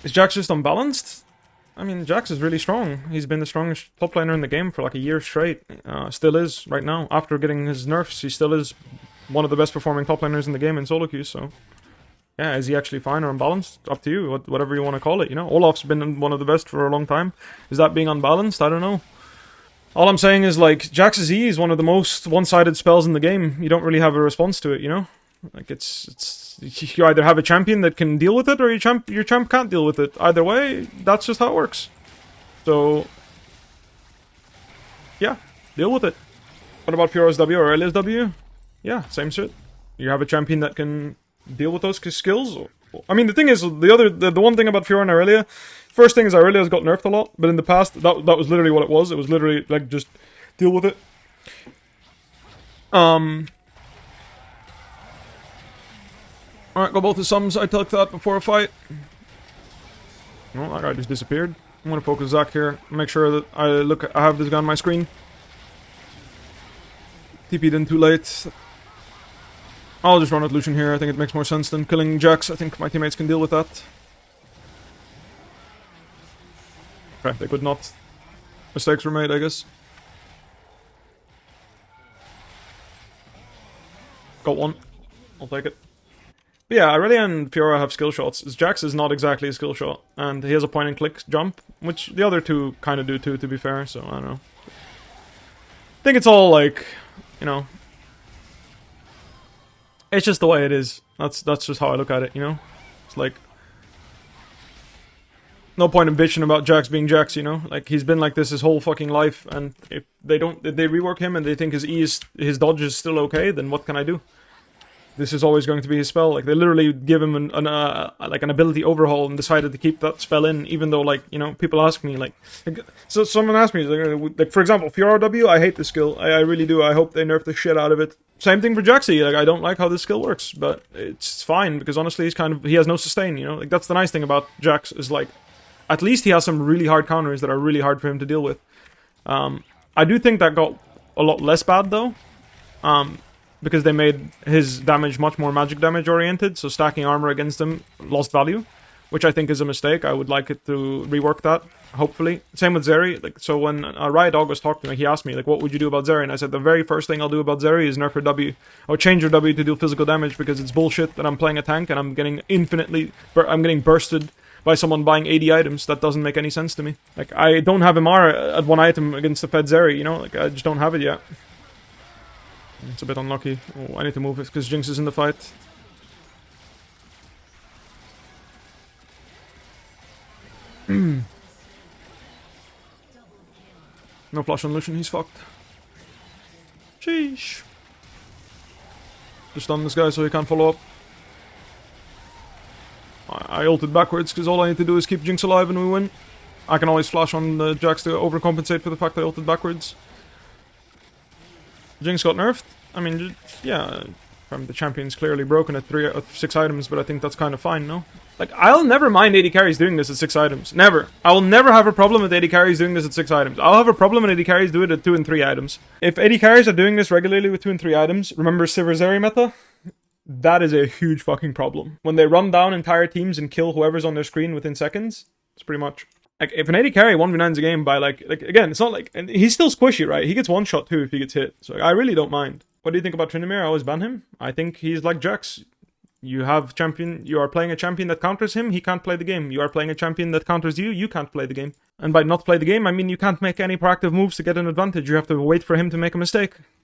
Is Jax just unbalanced? I mean, Jax is really strong. He's been the strongest top laner in the game for like a year straight. Still is right now. After getting his nerfs, he still is one of the best performing top laners in the game in solo queues, so... Yeah, is he actually fine or unbalanced? Up to you, whatever you want to call it, you know? Olaf's been one of the best for a long time. Is that being unbalanced? I don't know. All I'm saying is, like, Jax's E is one of the most one-sided spells in the game. You don't really have a response to it, you know? Like, it's you either have a champion that can deal with it, or your champ can't deal with it. Either way, that's just how it works. So, yeah, deal with it. What about Fiora's W or Elia's W? Yeah, same shit. You have a champion that can deal with those skills. I mean, the thing is, the one thing about Fiora and Irelia, first thing is Irelia's got nerfed a lot, but in the past, that was literally what it was. It was literally, like, just deal with it. Alright, go both the sums. I took that before a fight. No, that guy just disappeared. I'm gonna focus Zac here. Make sure that I have this guy on my screen. TP'd in too late. I'll just run with Lucian here. I think it makes more sense than killing Jax. I think my teammates can deal with that. Okay, they could not. Mistakes were made, I guess. Got one. I'll take it. But yeah, Irelia and Fiora have skill shots. Jax is not exactly a skill shot. And he has a point and click jump, which the other two kind of do too, to be fair, so I don't know. I think it's all like, you know... It's just the way it is. That's just how I look at it, you know? It's like... No point in bitching about Jax being Jax, you know? Like, he's been like this his whole fucking life, and if they rework him and they think his dodge is still okay, then what can I do? This is always going to be his spell. Like, they literally give him an ability overhaul and decided to keep that spell in, even though, like, you know, people ask me, like so someone asked me, like for example, Fiora W, I hate the skill. I really do. I hope they nerf the shit out of it. Same thing for Jaxi. Like, I don't like how this skill works, but it's fine, because honestly, he has no sustain, you know? Like, that's the nice thing about Jax, is like, at least he has some really hard counters that are really hard for him to deal with. I do think that got a lot less bad, though. Because they made his damage much more magic damage oriented, so stacking armor against him lost value, which I think is a mistake. I would like it to rework that, hopefully. Same with Zeri. Like, so when Riot Dog was talking to me, he asked me, like, what would you do about Zeri? And I said, the very first thing I'll do about Zeri is nerf her W. Or change her W to do physical damage, because it's bullshit that I'm playing a tank and I'm getting I'm getting bursted by someone buying 80 items. That doesn't make any sense to me. Like, I don't have Imara at one item against the Fed Zeri, you know? Like, I just don't have it yet. It's a bit unlucky. Oh, I need to move it because Jinx is in the fight. No flash on Lucian, he's fucked. Sheesh. Just stun this guy so he can't follow up. I ulted backwards because all I need to do is keep Jinx alive and we win. I can always flash on the Jax to overcompensate for the fact that I ulted backwards. Jinx got nerfed. I mean, yeah, the champion's clearly broken at 3 out of 6 items, but I think that's kind of fine, no? Like, I'll never mind AD carries doing this at 6 items. Never. I will never have a problem with AD carries doing this at 6 items. I'll have a problem when AD carries do it at 2 and 3 items. If AD carries are doing this regularly with 2 and 3 items, remember Sivir Zeri meta? That is a huge fucking problem. When they run down entire teams and kill whoever's on their screen within seconds, it's pretty much... Like, if an AD carry 1v9s a game by, like, again, it's not like... And he's still squishy, right? He gets one shot, too, if he gets hit. So, I really don't mind. What do you think about Tryndamere? I always ban him. I think he's like Jax. You are playing a champion that counters him, he can't play the game. You are playing a champion that counters you, you can't play the game. And by not play the game, I mean you can't make any proactive moves to get an advantage. You have to wait for him to make a mistake.